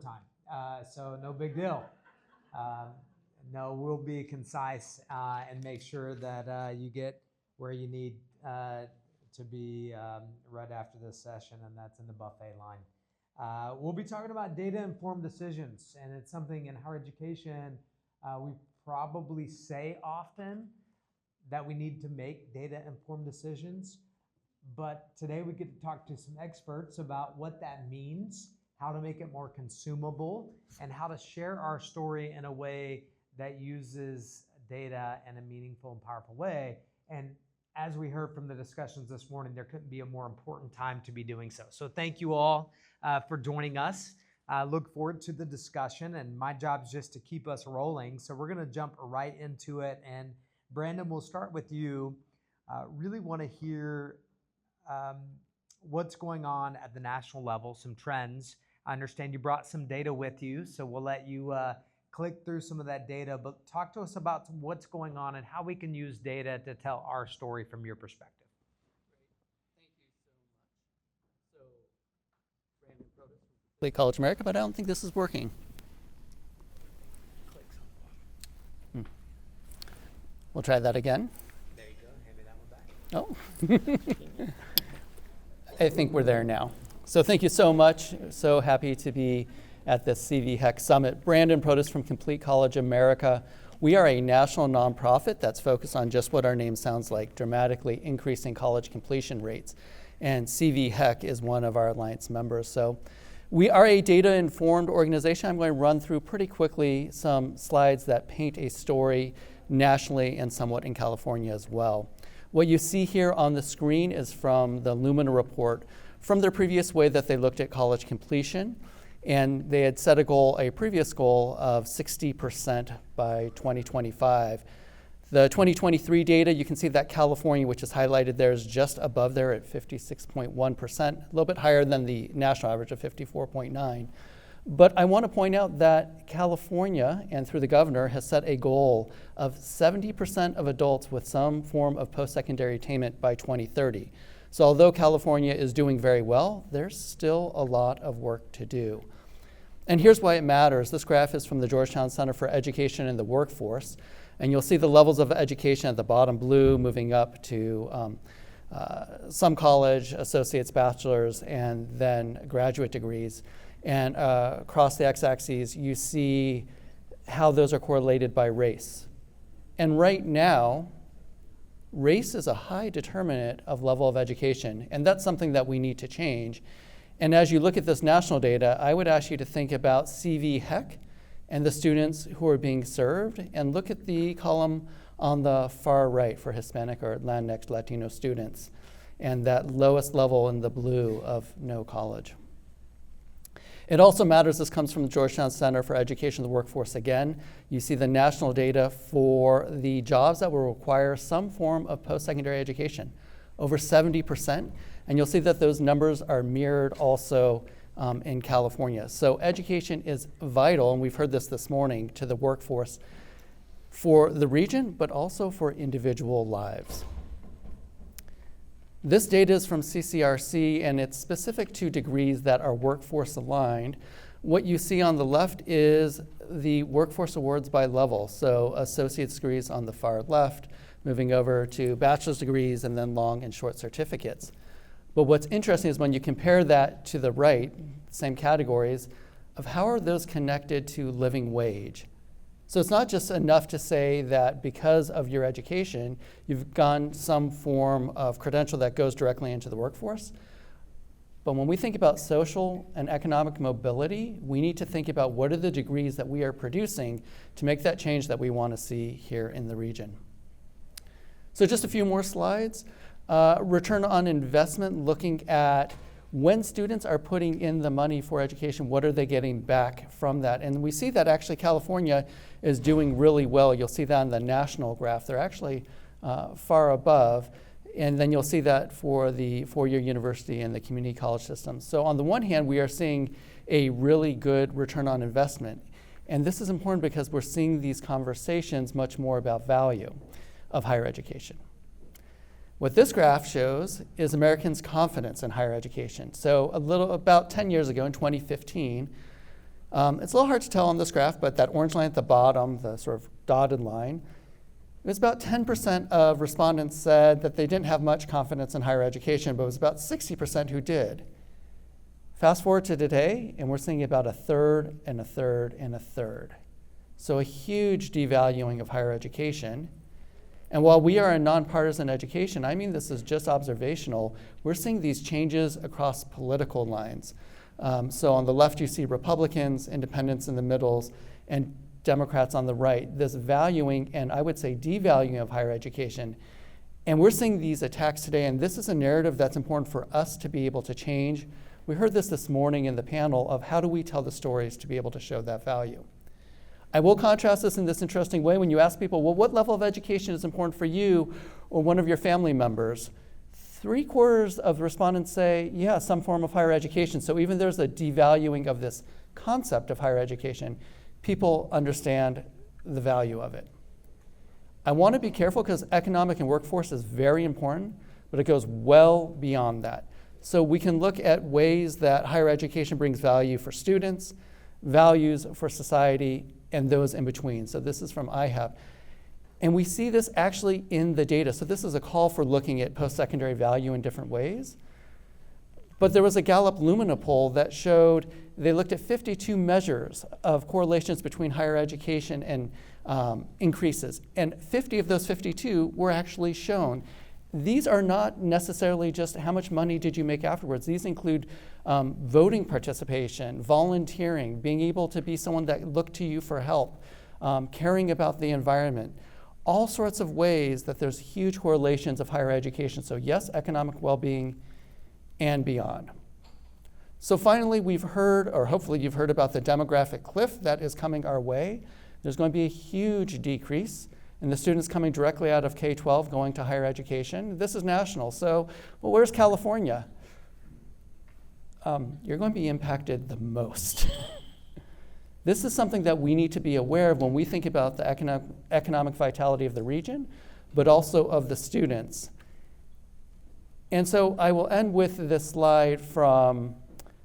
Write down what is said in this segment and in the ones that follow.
time, so no big deal. No, we'll be concise and make sure that you get where you need to be right after this session, and that's in the buffet line. We'll be talking about data-informed decisions, and it's something in higher education we probably say often that we need to make data-informed decisions, but today we get to talk to some experts about what that means, how to make it more consumable, and how to share our story in a way that uses data in a meaningful and powerful way. And as we heard from the discussions this morning, there couldn't be a more important time to be doing so. So thank you all for joining us. Look forward to the discussion, and my job is just to keep us rolling. So we're gonna jump right into it. And Brandon, we'll start with you. Really wanna hear what's going on at the national level, some trends. I understand you brought some data with you, so we'll let you click through some of that data, but talk to us about what's going on and how we can use data to tell our story from your perspective. Great. Thank you so much. So, Brandon Protas, College America, but I don't think this is working. We'll try that again. There you go. Hand me that one back. Oh. I think we're there now. So thank you so much. So happy to be at the CVHEC Summit. Brandon Protas from Complete College America. We are a national nonprofit that's focused on just what our name sounds like, dramatically increasing college completion rates. And CVHEC is one of our alliance members. So we are a data-informed organization. I'm going to run through pretty quickly some slides that paint a story nationally and somewhat in California as well. What you see here on the screen is from the Lumina report from their previous way that they looked at college completion. And they had set a previous goal of 60% by 2025. The 2023 data, you can see that California, which is highlighted there, is just above there at 56.1%, a little bit higher than the national average of 54.9. But I want to point out that California, and through the governor, has set a goal of 70% of adults with some form of post-secondary attainment by 2030. So although California is doing very well, there's still a lot of work to do. And here's why it matters. This graph is from the Georgetown Center for Education and the Workforce. And you'll see the levels of education at the bottom blue moving up to some college, associates, bachelor's, and then graduate degrees. And across the x-axis, you see how those are correlated by race. And right now, race is a high determinant of level of education, and that's something that we need to change. And as you look at this national data, I would ask you to think about CVHEC and the students who are being served, and look at the column on the far right for Hispanic or Latinx Latino students, and that lowest level in the blue of no college. It also matters, this comes from the Georgetown Center for Education and the Workforce again. You see the national data for the jobs that will require some form of post-secondary education, over 70%. And you'll see that those numbers are mirrored also in California. So education is vital, and we've heard this morning, to the workforce for the region, but also for individual lives. This data is from CCRC, and it's specific to degrees that are workforce aligned. What you see on the left is the workforce awards by level. So associate's degrees on the far left, moving over to bachelor's degrees, and then long and short certificates. But what's interesting is when you compare that to the right, same categories, of how are those connected to living wage? So it's not just enough to say that because of your education, you've gotten some form of credential that goes directly into the workforce. But when we think about social and economic mobility, we need to think about what are the degrees that we are producing to make that change that we want to see here in the region. So just a few more slides. Return on investment, looking at when students are putting in the money for education, what are they getting back from that? And we see that actually California is doing really well. You'll see that on the national graph. They're actually far above. And then you'll see that for the four-year university and the community college system. So on the one hand, we are seeing a really good return on investment. And this is important because we're seeing these conversations much more about value of higher education. What this graph shows is Americans' confidence in higher education. So about 10 years ago in 2015, It's a little hard to tell on this graph, but that orange line at the bottom, the sort of dotted line, it was about 10% of respondents said that they didn't have much confidence in higher education, but it was about 60% who did. Fast forward to today, and we're seeing about a third and a third and a third. So a huge devaluing of higher education. And while we are a nonpartisan education, I mean this is just observational, we're seeing these changes across political lines. So on the left you see Republicans, independents in the middles, and Democrats on the right, this valuing and I would say devaluing of higher education. And we're seeing these attacks today, and this is a narrative that's important for us to be able to change. We heard this morning in the panel of how do we tell the stories to be able to show that value. I will contrast this in this interesting way. When you ask people, well, what level of education is important for you or one of your family members? 3/4 of respondents say, yeah, some form of higher education. So even there's a devaluing of this concept of higher education, people understand the value of it. I want to be careful because economic and workforce is very important, but it goes well beyond that. So we can look at ways that higher education brings value for students, values for society, and those in between. So this is from IHAP. And we see this actually in the data. So this is a call for looking at post-secondary value in different ways. But there was a Gallup Lumina poll that showed they looked at 52 measures of correlations between higher education and increases. And 50 of those 52 were actually shown. These are not necessarily just how much money did you make afterwards. These include voting participation, volunteering, being able to be someone that looked to you for help, caring about the environment, all sorts of ways that there's huge correlations of higher education. So yes, economic well-being and beyond. So finally, we've heard, or hopefully you've heard about the demographic cliff that is coming our way. There's going to be a huge decrease in the students coming directly out of K-12 going to higher education. This is national, so well, where's California? You're going to be impacted the most. This is something that we need to be aware of when we think about the economic vitality of the region, but also of the students. And so I will end with this slide from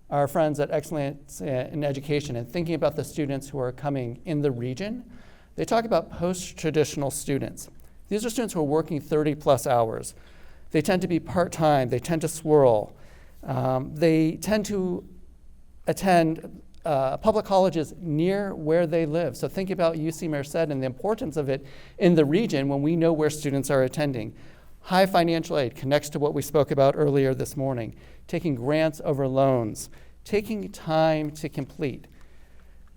our friends at Excellence in Education and thinking about the students who are coming in the region. They talk about post-traditional students. These are students who are working 30+ hours. They tend to be part-time, they tend to swirl. They tend to attend public colleges near where they live. So think about UC Merced and the importance of it in the region when we know where students are attending. High financial aid connects to what we spoke about earlier this morning. Taking grants over loans, taking time to complete.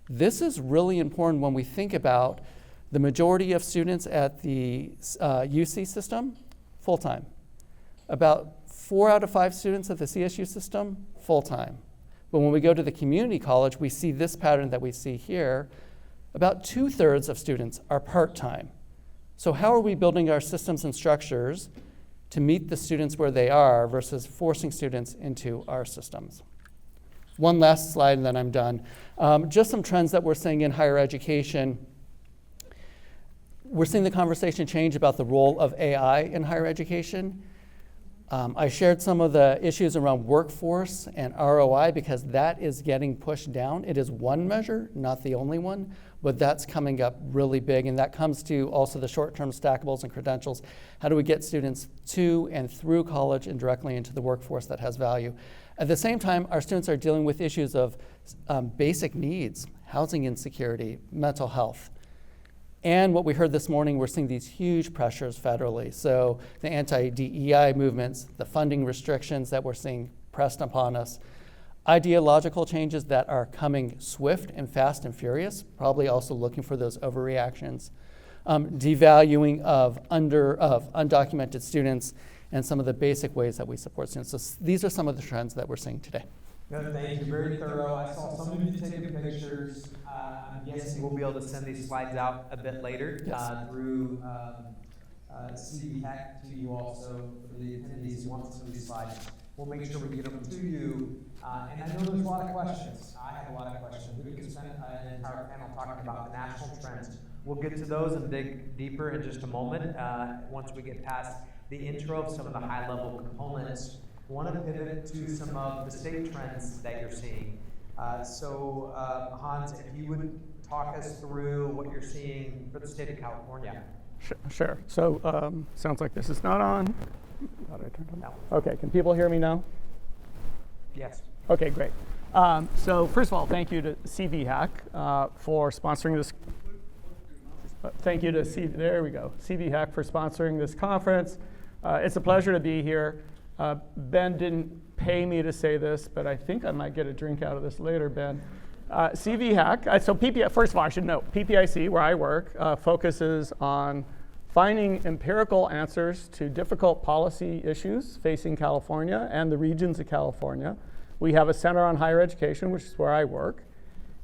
This is really important when we think about the majority of students at the UC system, full-time. About 4 out of 5 students at the CSU system, full-time. But when we go to the community college, we see this pattern that we see here. About 2/3 of students are part-time. So how are we building our systems and structures to meet the students where they are versus forcing students into our systems? One last slide and then I'm done. Just some trends that we're seeing in higher education. We're seeing the conversation change about the role of AI in higher education. I shared some of the issues around workforce and ROI because that is getting pushed down. It is one measure, not the only one, but that's coming up really big, and that comes to also the short-term stackables and credentials. How do we get students to and through college and directly into the workforce that has value? At the same time, our students are dealing with issues of basic needs, housing insecurity, mental health. And what we heard this morning, we're seeing these huge pressures federally. So the anti-DEI movements, the funding restrictions that we're seeing pressed upon us, ideological changes that are coming swift and fast and furious, probably also looking for those overreactions, devaluing of undocumented students, and some of the basic ways that we support students. So these are some of the trends that we're seeing today. No, thank you. Very thorough. I saw some of you taking pictures. I'm guessing we'll be able to send these slides out a bit later through CVHEC to you also for the attendees who want some of these slides. We'll make sure we get them to you. And I know there's a lot of questions. I have a lot of questions. We can spend an entire panel talking about the national trends. We'll get to those and dig deeper in just a moment once we get past the intro of some of the high-level components. I want to pivot to some of the state trends that you're seeing. Hans, if you would talk us through what you're seeing for the state of California. Sure. So sounds like this is not on. Thought I turned on. No. Okay, can people hear me now? Yes. Okay, great. So first of all, thank you to CVHEC for sponsoring this. Thank you to there we go, CVHEC for sponsoring this conference. It's a pleasure to be here. Ben didn't pay me to say this, but I think I might get a drink out of this later, Ben. CVHEC, so first of all, I should note, PPIC, where I work, focuses on finding empirical answers to difficult policy issues facing California and the regions of California. We have a center on higher education, which is where I work.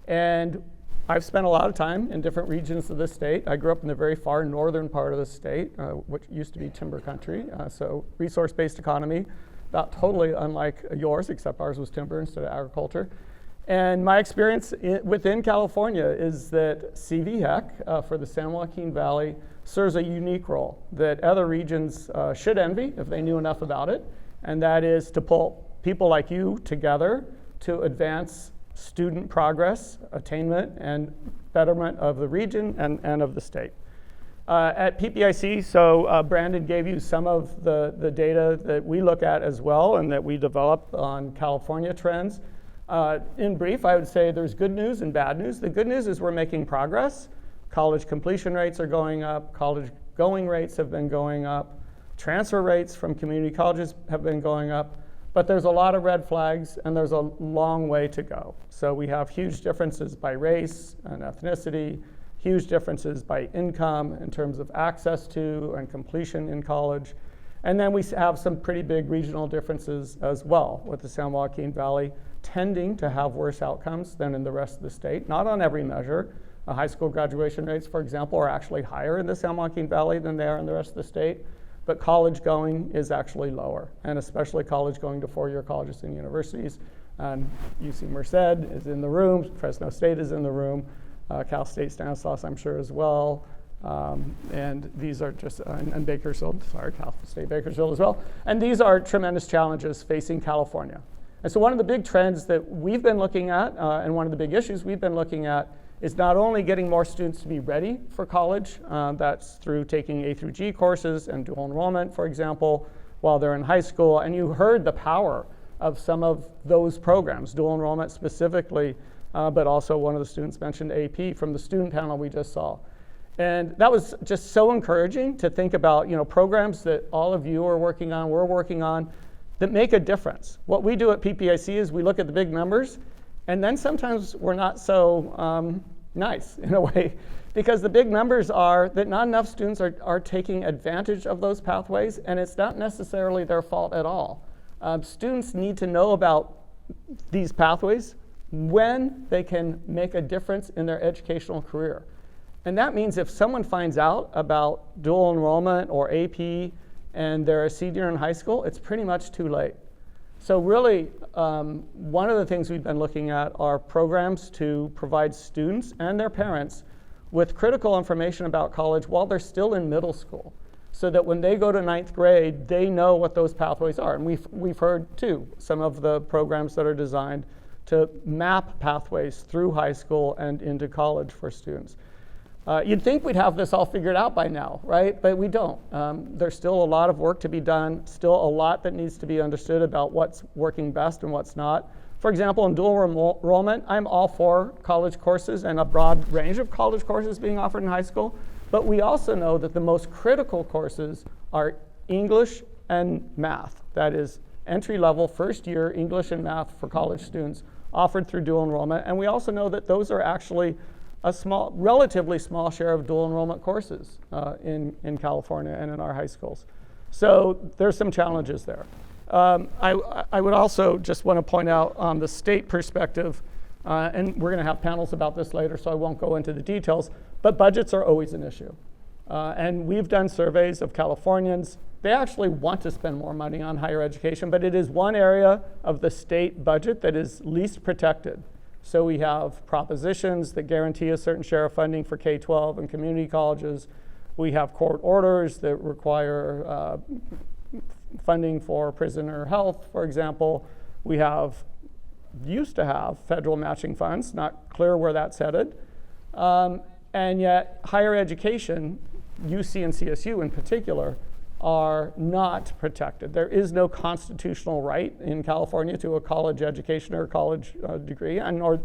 And I've spent a lot of time in different regions of the state. I grew up in the very far northern part of the state, which used to be timber country, so resource-based economy, not totally unlike yours, except ours was timber instead of agriculture. And my experience within California is that CVHEC for the San Joaquin Valley serves a unique role that other regions should envy if they knew enough about it, and that is to pull people like you together to advance student progress, attainment, and betterment of the region and of the state. At PPIC, so Brandon gave you some of the data that we look at as well and that we develop on California trends. In brief, I would say there's good news and bad news. The good news is we're making progress. College completion rates are going up. College going rates have been going up. Transfer rates from community colleges have been going up. But there's a lot of red flags, and there's a long way to go. So we have huge differences by race and ethnicity, huge differences by income in terms of access to and completion in college. And then we have some pretty big regional differences as well, with the San Joaquin Valley tending to have worse outcomes than in the rest of the state. Not on every measure. High school graduation rates, for example, are actually higher in the San Joaquin Valley than they are in the rest of the state. But college going is actually lower, and especially college going to four-year colleges and universities. UC Merced is in the room, Fresno State is in the room, Cal State Stanislaus, I'm sure, as well. And these are just, and Bakersfield, sorry, Cal State Bakersfield as well. And these are tremendous challenges facing California. And so one of the big trends that we've been looking at, and one of the big issues we've been looking at, is not only getting more students to be ready for college, that's through taking A through G courses and dual enrollment, for example, while they're in high school. And you heard the power of some of those programs, dual enrollment specifically, but also one of the students mentioned AP from the student panel we just saw. And that was just so encouraging to think about, programs that all of you are working on, we're working on, that make a difference. What we do at PPIC is we look at the big numbers, and then sometimes we're not so nice in a way, because the big numbers are that not enough students are taking advantage of those pathways, and it's not necessarily their fault at all. Students need to know about these pathways when they can make a difference in their educational career. And that means if someone finds out about dual enrollment or AP and they're a senior in high school, it's pretty much too late. So really, one of the things we've been looking at are programs to provide students and their parents with critical information about college while they're still in middle school, so that when they go to 9th grade, they know what those pathways are. And we've heard, too, some of the programs that are designed to map pathways through high school and into college for students. You'd think we'd have this all figured out by now, right? But we don't. There's still a lot of work to be done, still a lot that needs to be understood about what's working best and what's not. For example, in dual enrollment, I'm all for college courses and a broad range of college courses being offered in high school. But we also know that the most critical courses are English and math. That is entry-level, first-year English and math for college students offered through dual enrollment. And we also know that those are actually a relatively small share of dual enrollment courses in California and in our high schools. So there's some challenges there. I would also just want to point out on the state perspective, and we're going to have panels about this later, so I won't go into the details, but budgets are always an issue. And we've done surveys of Californians. They actually want to spend more money on higher education, but it is one area of the state budget that is least protected. So we have propositions that guarantee a certain share of funding for K-12 and community colleges. We have court orders that require funding for prisoner health, for example. We have used to have federal matching funds, not clear where that's headed. And yet higher education, UC and CSU in particular, are not protected. There is no constitutional right in California to a college education or a college degree, and nor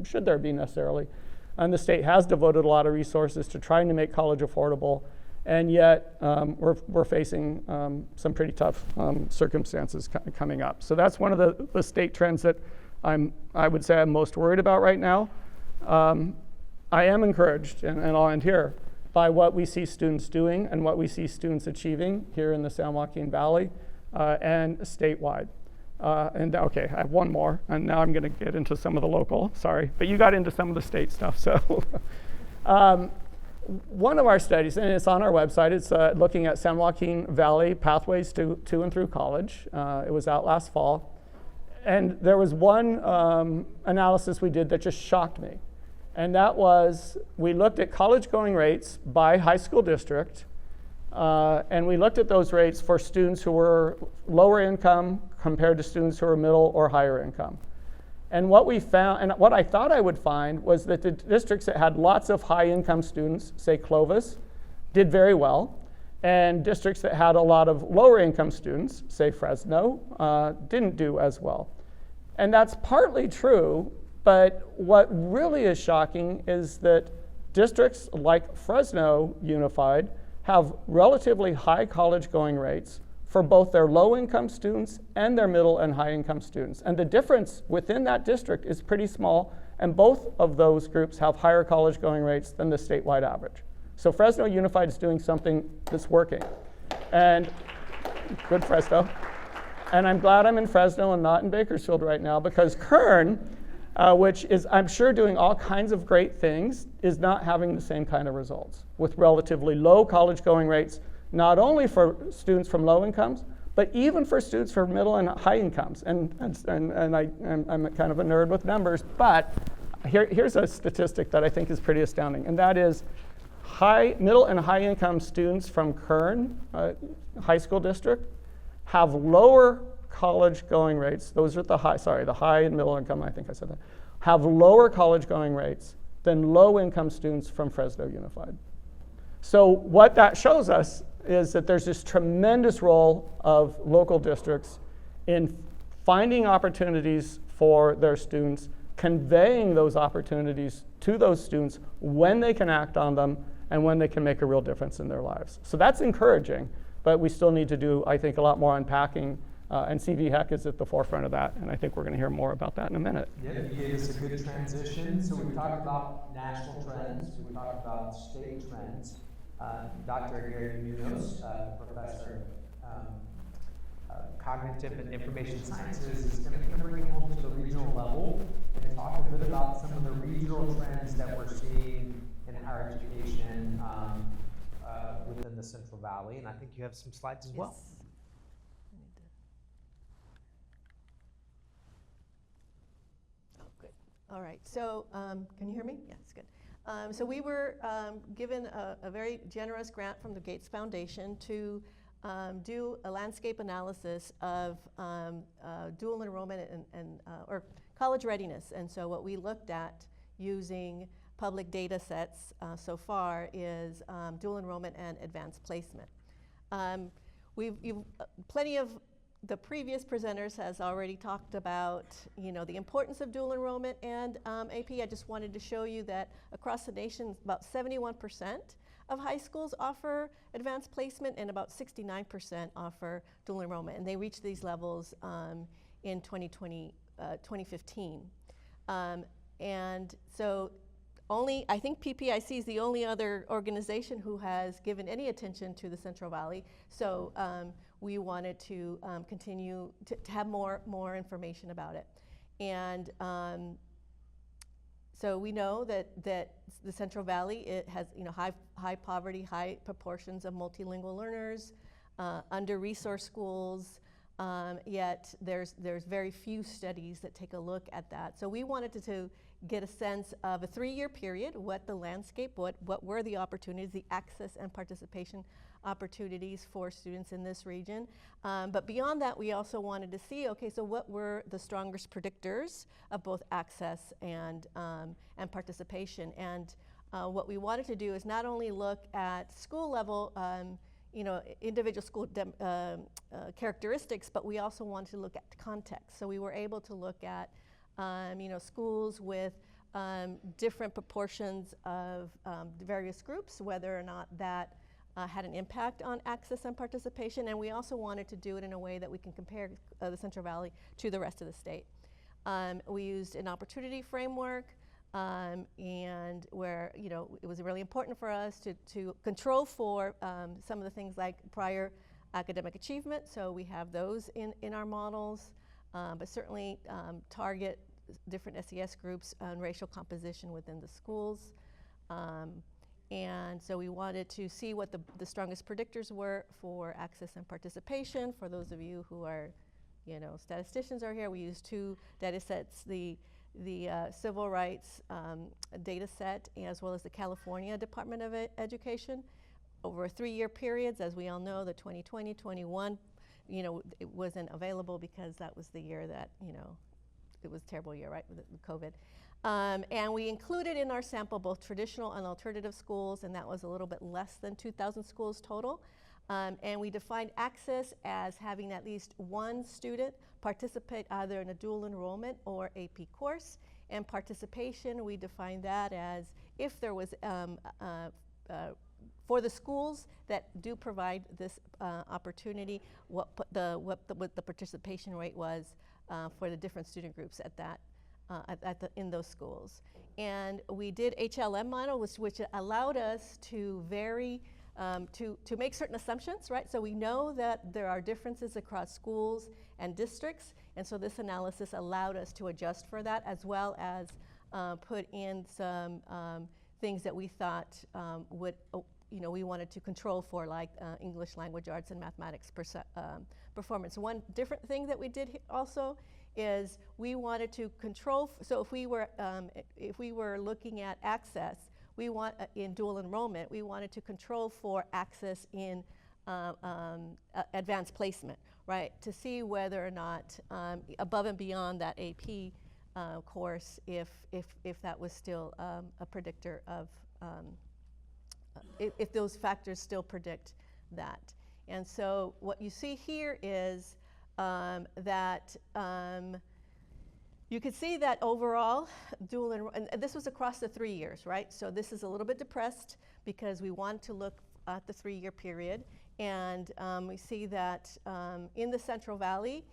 should there be necessarily. And the state has devoted a lot of resources to trying to make college affordable, and yet we're facing some pretty tough circumstances coming up. So that's one of the state trends that I would say I'm most worried about right now. I am encouraged, and I'll end here, by what we see students doing and what we see students achieving here in the San Joaquin Valley and statewide. And okay, I have one more, and now I'm going to get into some of the local, sorry, but you got into some of the state stuff. So one of our studies, and it's on our website, it's looking at San Joaquin Valley pathways to and through college. It was out last fall. And there was one analysis we did that just shocked me. And that was, we looked at college-going rates by high school district, and we looked at those rates for students who were lower income compared to students who were middle or higher income. And what we found, and what I thought I would find, was that the districts that had lots of high-income students, say Clovis, did very well, and districts that had a lot of lower-income students, say Fresno, didn't do as well. And that's partly true. But what really is shocking is that districts like Fresno Unified have relatively high college-going rates for both their low-income students and their middle and high-income students. And the difference within that district is pretty small, and both of those groups have higher college-going rates than the statewide average. So Fresno Unified is doing something that's working. And good Fresno. And I'm glad I'm in Fresno and not in Bakersfield right now, because Kern, which is, I'm sure, doing all kinds of great things, is not having the same kind of results with relatively low college-going rates, not only for students from low incomes, but even for students from middle and high incomes. And I'm kind of a nerd with numbers, but here's a statistic that I think is pretty astounding, and that is middle and high income students from Kern High School District have lower college-going rates. Those are the high and middle income, I think I said that, have lower college-going rates than low-income students from Fresno Unified. So what that shows us is that there's this tremendous role of local districts in finding opportunities for their students, conveying those opportunities to those students when they can act on them and when they can make a real difference in their lives. So that's encouraging, but we still need to do, I think, a lot more unpacking. And CVHEC is at the forefront of that, and I think we're going to hear more about that in a minute. Yeah, you gave us a good transition. So we talked about national trends, we talked about state trends. Dr. Aguirre-Muñoz, professor of cognitive and information sciences, is going to bring it home to the regional level and talk a bit about some of the regional trends that we're seeing in higher education within the Central Valley. And I think you have some slides as well. All right, so can you hear me? Yeah, it's good. So we were given a very generous grant from the Gates Foundation to do a landscape analysis of dual enrollment or college readiness. And so what we looked at using public data sets so far is dual enrollment and advanced placement. Plenty of the previous presenters has already talked about, the importance of dual enrollment and AP. I just wanted to show you that across the nation, about 71% of high schools offer advanced placement and about 69% offer dual enrollment. And they reached these levels in 2015. And so I think PPIC is the only other organization who has given any attention to the Central Valley. So we wanted to continue to have more information about it. And so we know that the Central Valley, it has high poverty, high proportions of multilingual learners, under-resourced schools, yet there's very few studies that take a look at that. So we wanted to get a sense of a 3-year period, what the landscape, what were the opportunities, the access and participation opportunities for students in this region. But beyond that, we also wanted to see, okay, so what were the strongest predictors of both access and participation? And what we wanted to do is not only look at school level, individual school characteristics, but we also wanted to look at context. So we were able to look at schools with different proportions of various groups, whether or not that had an impact on access and participation. And we also wanted to do it in a way that we can compare the Central Valley to the rest of the state. We used an opportunity framework, and where it was really important for us to control for some of the things like prior academic achievement. So we have those in our models, but certainly target different SES groups and racial composition within the schools. And so we wanted to see what the strongest predictors were for access and participation. For those of you who are, statisticians are here, we used 2 data sets, the civil rights data set, as well as the California Department of Education. Over 3-year periods, as we all know, the 2020-21, it wasn't available because that was the year that, it was a terrible year, right, with COVID. And we included in our sample both traditional and alternative schools, and that was a little bit less than 2,000 schools total. And we defined access as having at least one student participate either in a dual enrollment or AP course. And participation, we defined that as if there was, for the schools that do provide this opportunity, what the participation rate was for the different student groups at that. In those schools. And we did HLM model, which allowed us to vary, to make certain assumptions, right? So we know that there are differences across schools and districts, and so this analysis allowed us to adjust for that, as well as put in some things that we thought we wanted to control for, like English language arts and mathematics performance. One different thing that we did also is we wanted to control, so if we were looking at access, we want in dual enrollment, we wanted to control for access in advanced placement, right? To see whether or not above and beyond that AP course, if that was still a predictor of, if those factors still predict that. And so what you see here is that you could see that overall dual enrollment, and this was across the 3 years, right? So this is a little bit depressed because we want to look at the 3-year period, and we see that in the Central Valley,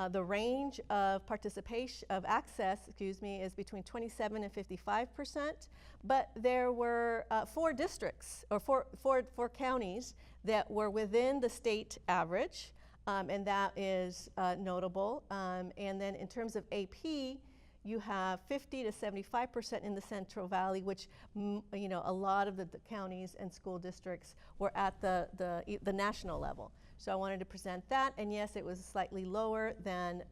the range of participation, of access, is between 27 and 55%, but there were 4 districts, or four counties that were within the state average. And that is notable. And then in terms of AP, you have 50 to 75% in the Central Valley, which a lot of the counties and school districts were at the national level. So I wanted to present that, and yes, it was slightly lower than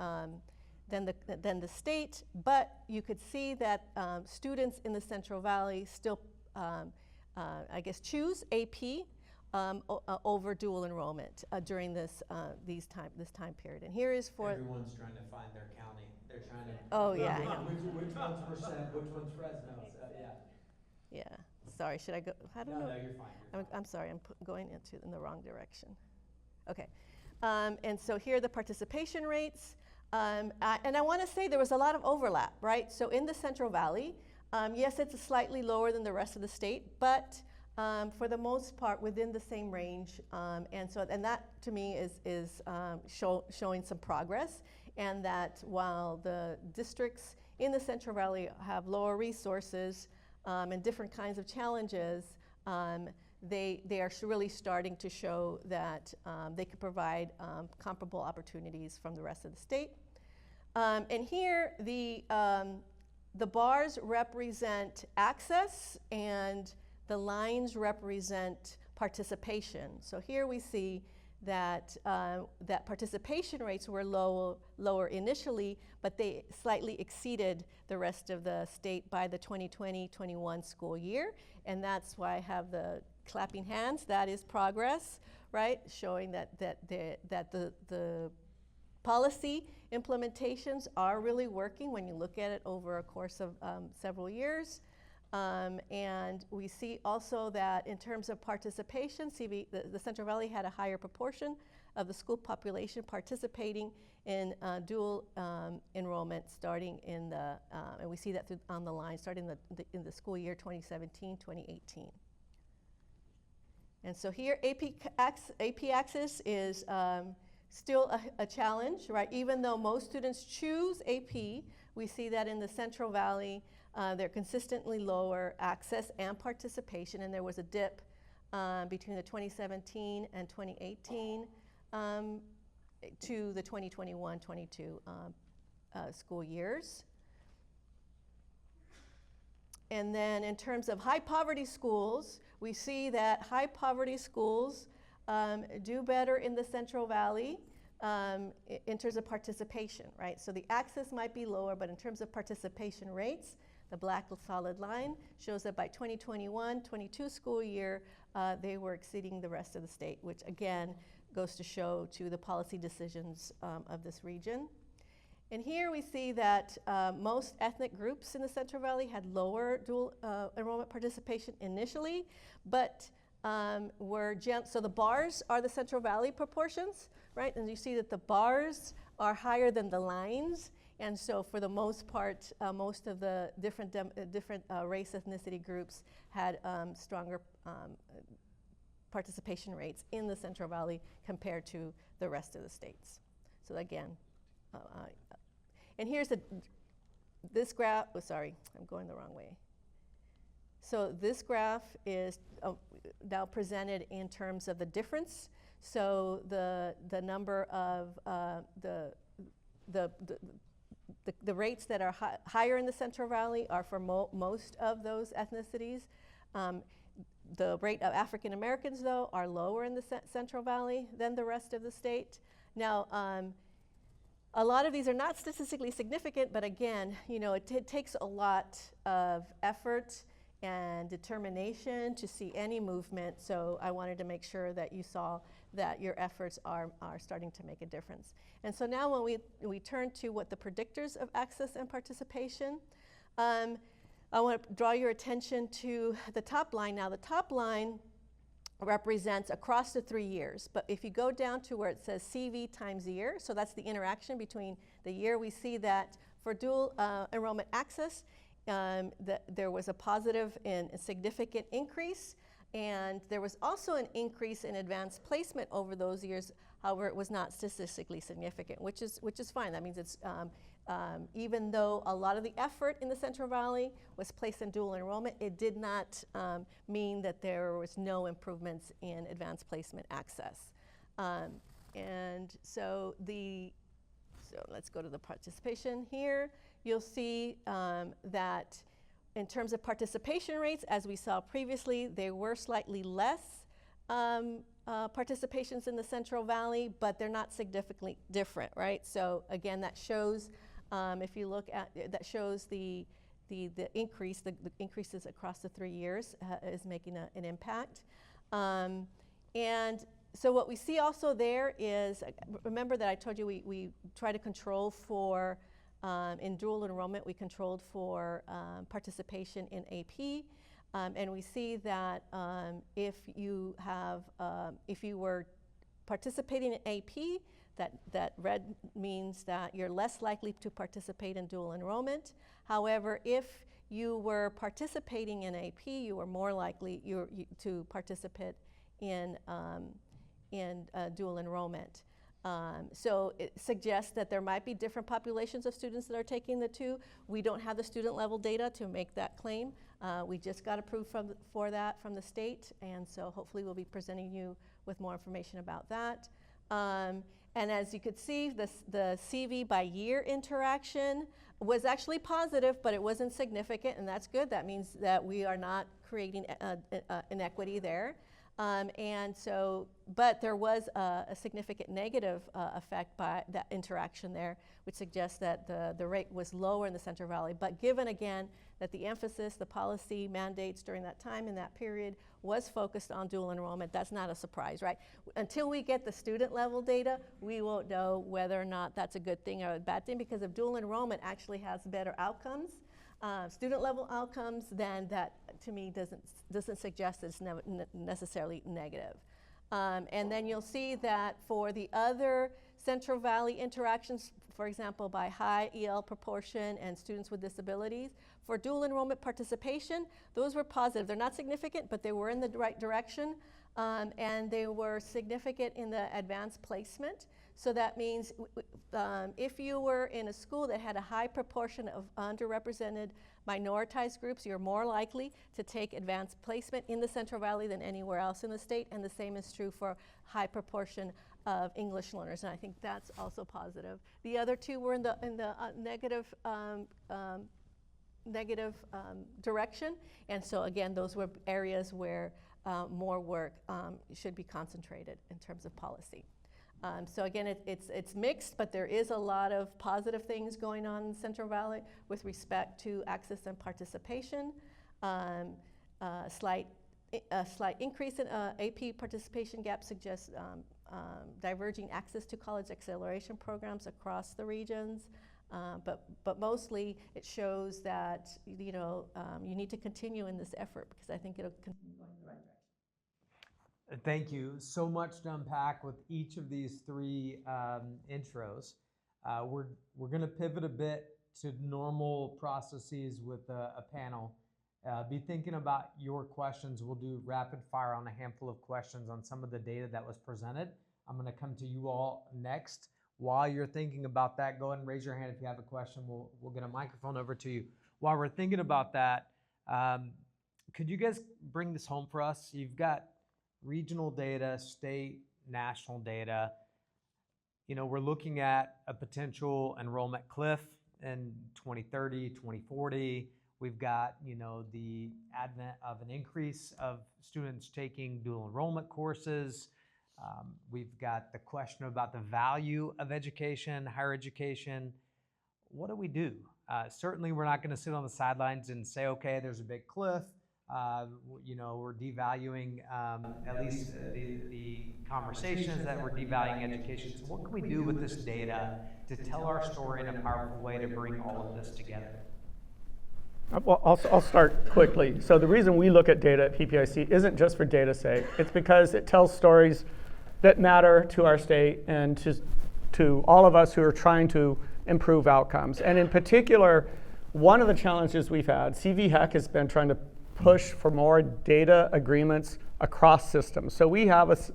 the state, but you could see that students in the Central Valley still, choose AP. Over dual enrollment during this time period. And here is for everyone's trying to find their county. They're trying to. Oh yeah, I know. Which one's Merced? Which one's Fresno? So, yeah. Yeah. Sorry. Should I go? I don't know. No, you're fine. I'm sorry. I'm going in the wrong direction. Okay. And so here are the participation rates. And I want to say there was a lot of overlap, right? So in the Central Valley, yes, it's slightly lower than the rest of the state, but for the most part within the same range, and that to me is showing some progress, and that while the districts in the Central Valley have lower resources and different kinds of challenges, they are really starting to show that they could provide comparable opportunities from the rest of the state. And here the bars represent access and the lines represent participation. So here we see that participation rates were lower initially, but they slightly exceeded the rest of the state by the 2020-21 school year. And that's why I have the clapping hands. That is progress, right? Showing that the policy implementations are really working when you look at it over a course of several years. And we see also that in terms of participation, the Central Valley had a higher proportion of the school population participating in dual enrollment starting in the, and we see that on the line, starting in the school year 2017-2018. And so here, AP Access is still a challenge, right? Even though most students choose AP, we see that in the Central Valley, they're consistently lower access and participation, and there was a dip between the 2017 and 2018 to the 2021-22 school years. And then in terms of high poverty schools, we see that high poverty schools do better in the Central Valley in terms of participation, right? So the access might be lower, but in terms of participation rates, the black solid line shows that by 2021-22 school year, they were exceeding the rest of the state, which again goes to show to the policy decisions of this region. And here we see that most ethnic groups in the Central Valley had lower dual enrollment participation initially, but so the bars are the Central Valley proportions, right? And you see that the bars are higher than the lines. And so for the most part, most of the different race ethnicity groups had stronger participation rates in the Central Valley compared to the rest of the states. So again, and here's this graph, oh, sorry, I'm going the wrong way. So this graph is now presented in terms of the difference. So the number of the rates that are higher in the Central Valley are for most of those ethnicities. The rate of African Americans, though, are lower in the Central Valley than the rest of the state. Now, a lot of these are not statistically significant, but again, you know, it takes a lot of effort and determination to see any movement. So I wanted to make sure that you saw that your efforts are starting to make a difference. And so now when we turn to what the predictors of access and participation, I want to draw your attention to the top line. Now the top line represents across the 3 years, but if you go down to where it says CV times year, so that's the interaction between the year, we see that for dual enrollment access, there was a positive and a significant increase, and there was also an increase in advanced placement over those years. However, it was not statistically significant, which is fine. That means it's even though a lot of the effort in the Central Valley was placed in dual enrollment, it did not mean that there was no improvements in advanced placement access. And so let's go to the participation here. You'll see that in terms of participation rates, as we saw previously, there were slightly less participations in the Central Valley, but they're not significantly different, right? So again, that shows, if you look at, that shows the increases across the 3 years is making an impact. And so what we see also there is, remember that I told you we try to control for, in dual enrollment, we controlled for participation in AP. And we see that if you were participating in AP, that red means that you're less likely to participate in dual enrollment. However, if you were participating in AP, you were more likely to participate in dual enrollment. So it suggests that there might be different populations of students that are taking the two. We don't have the student level data to make that claim. We just got approved for that from the state, and so hopefully we'll be presenting you with more information about that. And as you could see, the CV by year interaction was actually positive, but it wasn't significant, and that's good. That means that we are not creating inequity there. And so, but there was a significant negative effect by that interaction there, which suggests that the rate was lower in the Central Valley. But given again that the emphasis, the policy mandates during that time in that period was focused on dual enrollment, that's not a surprise, right? Until we get the student level data, we won't know whether or not that's a good thing or a bad thing, because if dual enrollment actually has better outcomes, student level outcomes, then that to me doesn't suggest it's necessarily negative. And then you'll see that for the other Central Valley interactions, for example, by high EL proportion and students with disabilities, for dual enrollment participation, those were positive. They're not significant, but they were in the right direction, and they were significant in the advanced placement. So that means if you were in a school that had a high proportion of underrepresented minoritized groups, you're more likely to take advanced placement in the Central Valley than anywhere else in the state, and the same is true for high proportion of English learners, and I think that's also positive. The other two were in the negative direction, and so again, those were areas where more work should be concentrated in terms of policy. So again, it's mixed, but there is a lot of positive things going on in Central Valley with respect to access and participation. A slight increase in AP participation gap suggests diverging access to college acceleration programs across the regions. But mostly it shows that you need to continue in this effort, because I think it'll continue going in the right direction. Thank you. So much to unpack with each of these three intros. We're going to pivot a bit to normal processes with a panel. Be thinking about your questions. We'll do rapid fire on a handful of questions on some of the data that was presented. I'm going to come to you all next. While you're thinking about that, go ahead and raise your hand if you have a question. We'll get a microphone over to you. While we're thinking about that, could you guys bring this home for us? You've got regional data, state, national data. We're looking at a potential enrollment cliff in 2030, 2040. We've got, the advent of an increase of students taking dual enrollment courses. We've got the question about the value of education, higher education. What do we do? Certainly, we're not going to sit on the sidelines and say, okay, there's a big cliff. We're devaluing at least the conversations that we're devaluing education. So what can we do with this data to tell our story in a powerful way to bring all of this together? Well, I'll start quickly. So the reason we look at data at PPIC isn't just for data's sake. It's because it tells stories that matter to our state and to all of us who are trying to improve outcomes. And in particular, one of the challenges we've had, CVHEC has been trying to push for more data agreements across systems. So we have,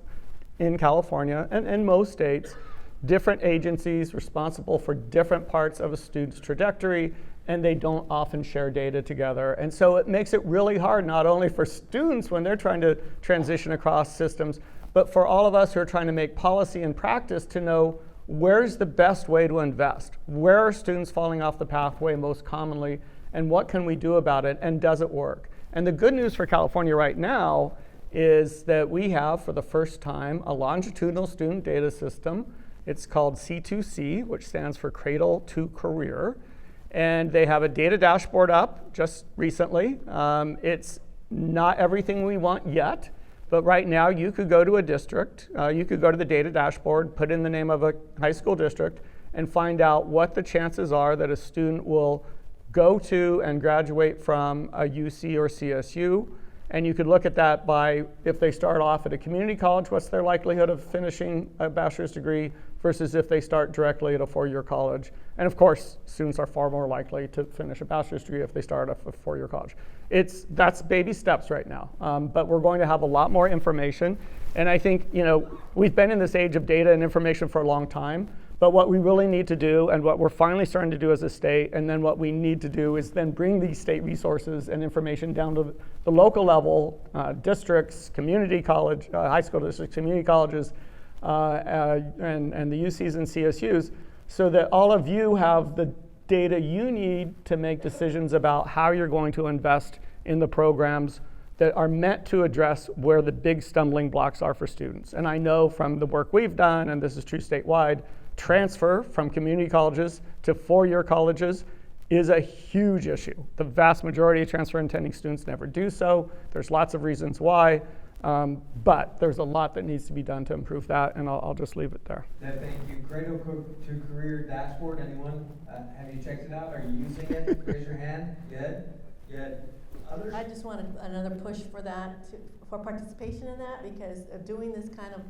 in California and most states, different agencies responsible for different parts of a student's trajectory, and they don't often share data together. And so it makes it really hard, not only for students when they're trying to transition across systems, but for all of us who are trying to make policy and practice to know where's the best way to invest? Where are students falling off the pathway most commonly, and what can we do about it, and does it work? And the good news for California right now is that we have, for the first time, a longitudinal student data system. It's called C2C, which stands for Cradle to Career. And they have a data dashboard up just recently. It's not everything we want yet, but right now you could go to a district, you could go to the data dashboard, put in the name of a high school district, and find out what the chances are that a student will go to and graduate from a UC or CSU. And you could look at that by, if they start off at a community college, what's their likelihood of finishing a bachelor's degree versus if they start directly at a four-year college. And of course, students are far more likely to finish a bachelor's degree if they start at a four-year college. That's baby steps right now, but we're going to have a lot more information. And I think, we've been in this age of data and information for a long time, but what we really need to do, and what we're finally starting to do as a state, and then what we need to do is then bring these state resources and information down to the local level, districts, community college, high school districts, community colleges, and the UCs and CSUs, so that all of you have the data you need to make decisions about how you're going to invest in the programs that are meant to address where the big stumbling blocks are for students. And I know from the work we've done, and this is true statewide, transfer from community colleges to four-year colleges is a huge issue. The vast majority of transfer intending students never do so. There's lots of reasons why, but there's a lot that needs to be done to improve that, and I'll just leave it there. Thank you. Cradle to Career Dashboard, anyone? Have you checked it out? Are you using it? Raise your hand. Good, good. Others? I just wanted another push for that, for participation in that, because doing this kind of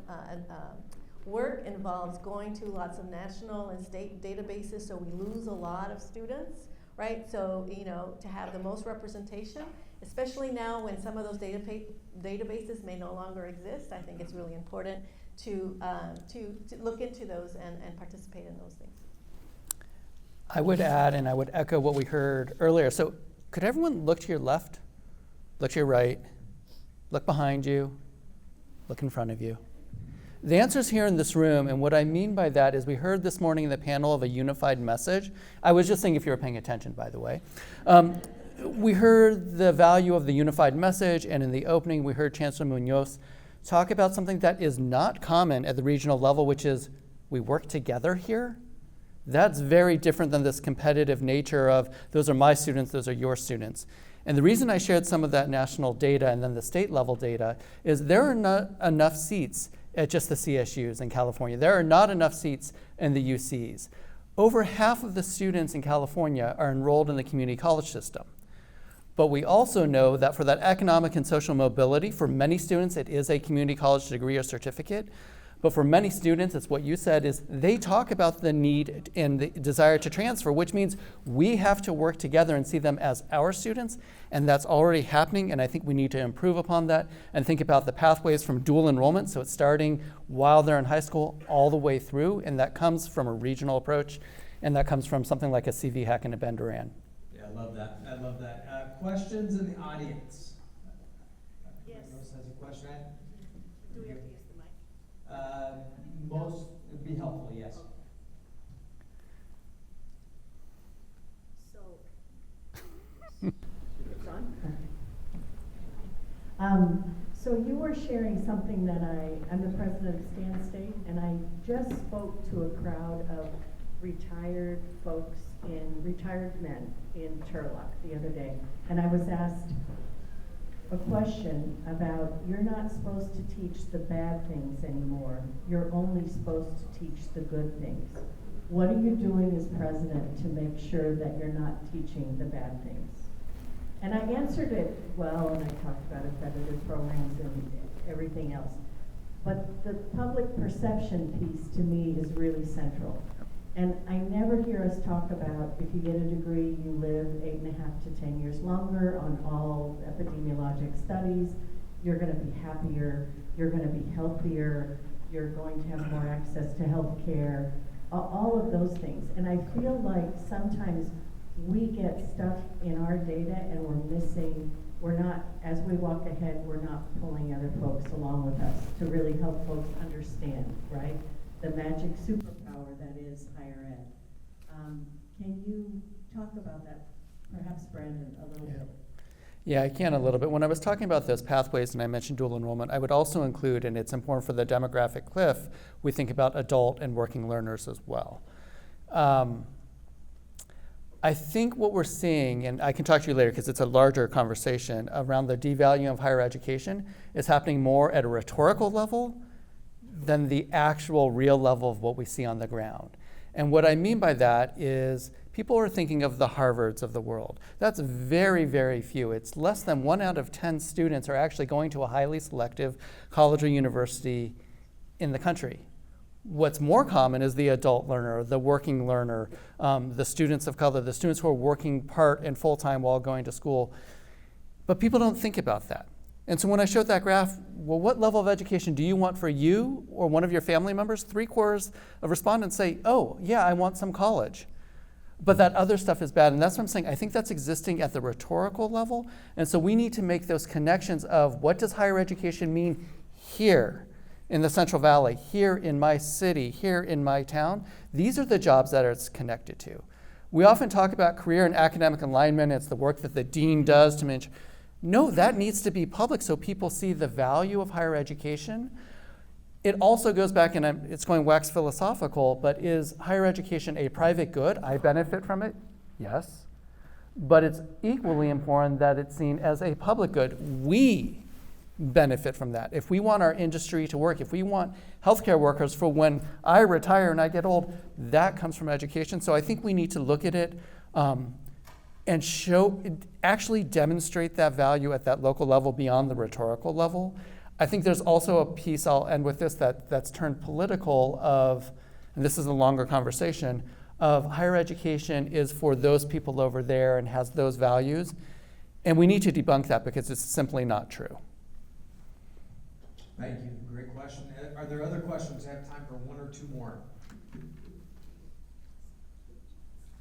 work involves going to lots of national and state databases, so we lose a lot of students, right? So, you know, to have the most representation, especially now when some of those databases may no longer exist, I think it's really important to look into those and participate in those things. I would add, and I would echo what we heard earlier. So could everyone look to your left, look to your right, look behind you, look in front of you? The answer's here in this room, and what I mean by that is we heard this morning in the panel of a unified message. I was just saying if you were paying attention, by the way. We heard the value of the unified message, and in the opening we heard Chancellor Muñoz talk about something that is not common at the regional level, which is we work together here. That's very different than this competitive nature of those are my students, those are your students. And the reason I shared some of that national data and then the state level data is there are not enough seats at just the CSUs in California. There are not enough seats in the UCs. Over half of the students in California are enrolled in the community college system. But we also know that for that economic and social mobility, for many students, it is a community college degree or certificate. But for many students, it's what you said, is they talk about the need and the desire to transfer, which means we have to work together and see them as our students, and that's already happening, and I think we need to improve upon that and think about the pathways from dual enrollment, so it's starting while they're in high school all the way through, and that comes from a regional approach, and that comes from something like a CVHEC and a Ben Duran. Yeah, I love that. I love that. Questions in the audience? Yes. Rose has a question. Do we have to use the mic? Most would be helpful, yes. So, so you were sharing something that I'm the president of Stan State, and I just spoke to a crowd of retired men in Turlock the other day, and I was asked a question about, you're not supposed to teach the bad things anymore. You're only supposed to teach the good things. What are you doing as president to make sure that you're not teaching the bad things? And I answered it well, and I talked about accredited programs and everything else. But the public perception piece to me is really central. And I never hear us talk about, if you get a degree, you live 8.5 to 10 years longer on all epidemiologic studies. You're going to be happier. You're going to be healthier. You're going to have more access to health care, all of those things. And I feel like sometimes we get stuff in our data and we're not, as we walk ahead, we're not pulling other folks along with us to really help folks understand, right? The magic superpower that is higher ed. Can you talk about that, perhaps, Brandon, a little bit? Yeah, I can a little bit. When I was talking about those pathways and I mentioned dual enrollment, I would also include, and it's important for the demographic cliff, we think about adult and working learners as well. I think what we're seeing, and I can talk to you later because it's a larger conversation, around the devaluing of higher education is happening more at a rhetorical level than the actual real level of what we see on the ground. And what I mean by that is people are thinking of the Harvards of the world. That's very, very few. It's less than 1 out of 10 students are actually going to a highly selective college or university in the country. What's more common is the adult learner, the working learner, the students of color, the students who are working part and full-time while going to school. But people don't think about that. And so when I showed that graph, well, what level of education do you want for you or one of your family members? 3/4 of respondents say, oh, yeah, I want some college. But that other stuff is bad. And that's what I'm saying. I think that's existing at the rhetorical level. And so we need to make those connections of what does higher education mean here in the Central Valley, here in my city, here in my town. These are the jobs that it's connected to. We often talk about career and academic alignment. It's the work that the dean does to manage. No, that needs to be public so people see the value of higher education. It also goes back, and it's going wax philosophical, but is higher education a private good? I benefit from it, yes. But it's equally important that it's seen as a public good. We benefit from that. If we want our industry to work, if we want healthcare workers for when I retire and I get old, that comes from education. So I think we need to look at it and actually demonstrate that value at that local level beyond the rhetorical level. I think there's also a piece, I'll end with this, that's turned political of, and this is a longer conversation, of higher education is for those people over there and has those values. And we need to debunk that because it's simply not true. Thank you. Great question. Are there other questions? I have time for one or two more.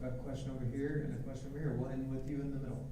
I have a question over here and a question over here. We'll end with you in the middle.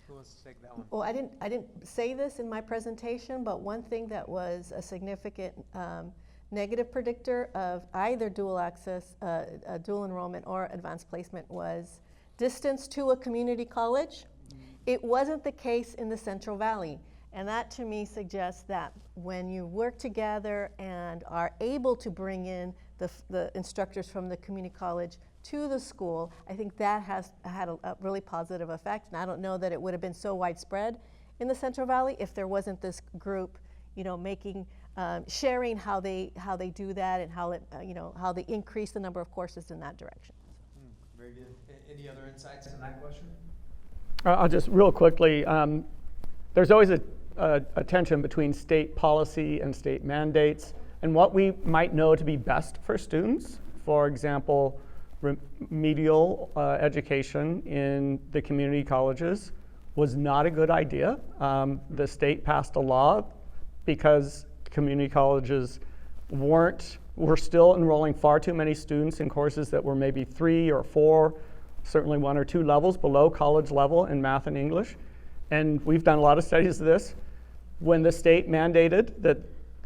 Who wants to take that one? Well, I didn't say this in my presentation, but one thing that was a significant negative predictor of either dual access, dual enrollment or advanced placement was distance to a community college. It wasn't the case in the Central Valley. And that to me suggests that when you work together and are able to bring in the instructors from the community college to the school, I think that has had a really positive effect. And I don't know that it would have been so widespread in the Central Valley if there wasn't this group, sharing how they do that and how how they increase the number of courses in that direction. Very good. Any other insights on that question? I'll just real quickly, there's always a tension between state policy and state mandates and what we might know to be best for students. For example, remedial education in the community colleges was not a good idea. The state passed a law because community colleges were still enrolling far too many students in courses that were maybe 3 or 4, certainly 1 or 2 levels below college level in math and English. And we've done a lot of studies of this. When the state mandated that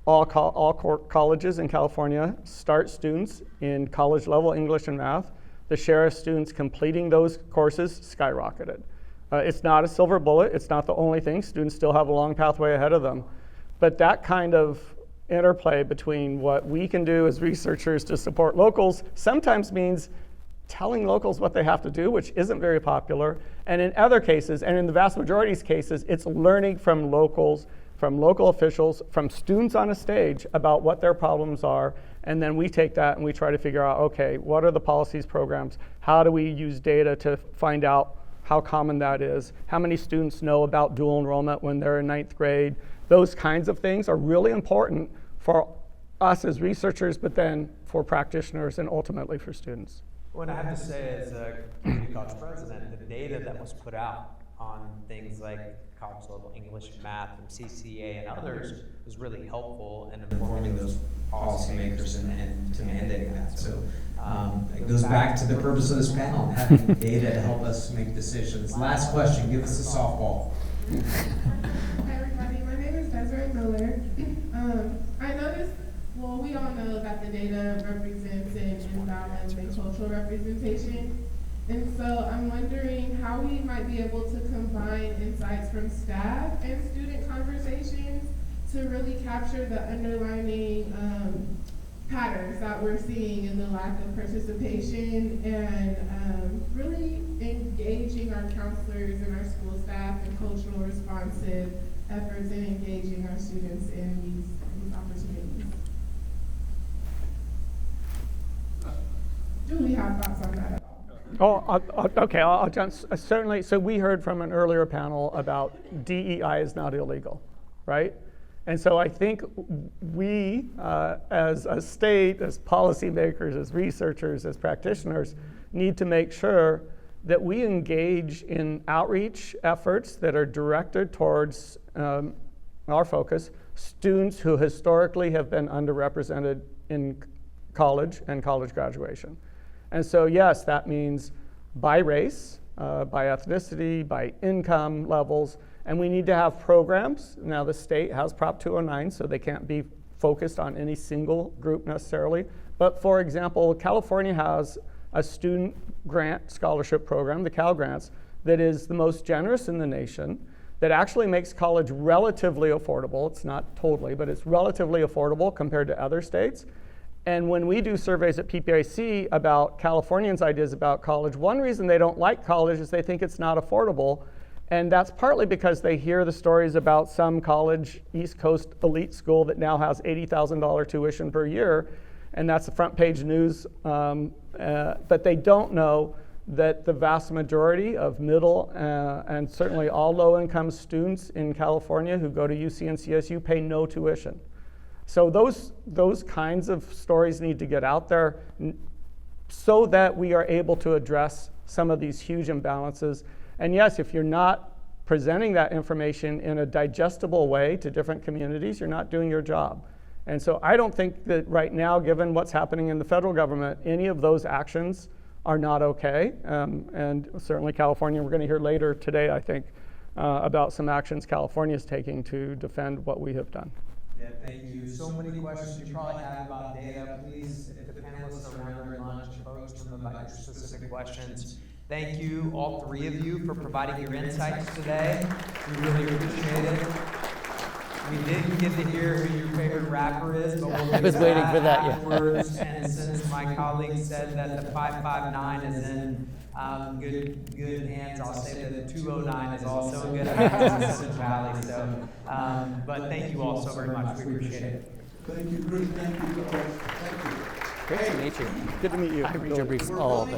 all colleges in California start students in college level English and math, the share of students completing those courses skyrocketed. It's not a silver bullet, it's not the only thing. Students still have a long pathway ahead of them. But that kind of interplay between what we can do as researchers to support locals sometimes means telling locals what they have to do, which isn't very popular. And in other cases, and in the vast majority of cases, it's learning from locals, from local officials, from students on a stage about what their problems are. And then we take that and we try to figure out, okay, what are the policies, programs? How do we use data to find out how common that is? How many students know about dual enrollment when they're in 9th grade? Those kinds of things are really important for us as researchers, but then for practitioners and ultimately for students. What I have to say as a community college president, the data that was put out on things like college level English and math from CCA and others was really helpful in informing those policymakers and to mandate that. So it goes back to the purpose of this panel, having data to help us make decisions. Last question, give us a softball. Hi everybody, my name is Desiree Miller. I noticed, well, we all know that the data represents an imbalance in cultural representation. And so I'm wondering how we might be able to combine insights from staff and student conversations to really capture the underlying patterns that we're seeing in the lack of participation and really engaging our counselors and our school staff in cultural responsive efforts and engaging our students in these opportunities. Do we have thoughts on that at all? Okay, I'll jump. Certainly, so we heard from an earlier panel about DEI is not illegal, right? And so I think we, as a state, as policymakers, as researchers, as practitioners, need to make sure that we engage in outreach efforts that are directed towards our focus, students who historically have been underrepresented in college and college graduation. And so yes, that means by race, by ethnicity, by income levels, and we need to have programs. Now the state has Prop 209, so they can't be focused on any single group necessarily. But for example, California has a student grant scholarship program, the Cal Grants, that is the most generous in the nation, that actually makes college relatively affordable. It's not totally, but it's relatively affordable compared to other states. And when we do surveys at PPIC about Californians' ideas about college, one reason they don't like college is they think it's not affordable. And that's partly because they hear the stories about some college, East Coast elite school that now has $80,000 tuition per year, and that's the front page news. But they don't know that the vast majority of middle and certainly all low-income students in California who go to UC and CSU pay no tuition. So those kinds of stories need to get out there so that we are able to address some of these huge imbalances. And yes, if you're not presenting that information in a digestible way to different communities, you're not doing your job. And so I don't think that right now, given what's happening in the federal government, any of those actions are not okay. And certainly California, we're going to hear later today, I think, about some actions California is taking to defend what we have done. Yeah, thank you. So many questions you probably have about data. Please, if the panelists are around during lunch, approach them about your specific questions. Thank you, all three of you, for providing your insights today. We really appreciate it. We didn't get to hear who your favorite rapper is, but we'll I was waiting for that, yeah. afterwards. And since my colleague said that the 559 is in good hands, I'll say that the 209 is also in good hands in Silicon Valley. So, but thank you all so very much. We appreciate it. Thank you, Chris. Thank you. Thank you. Great to meet you. Good to meet you. I read your briefs all the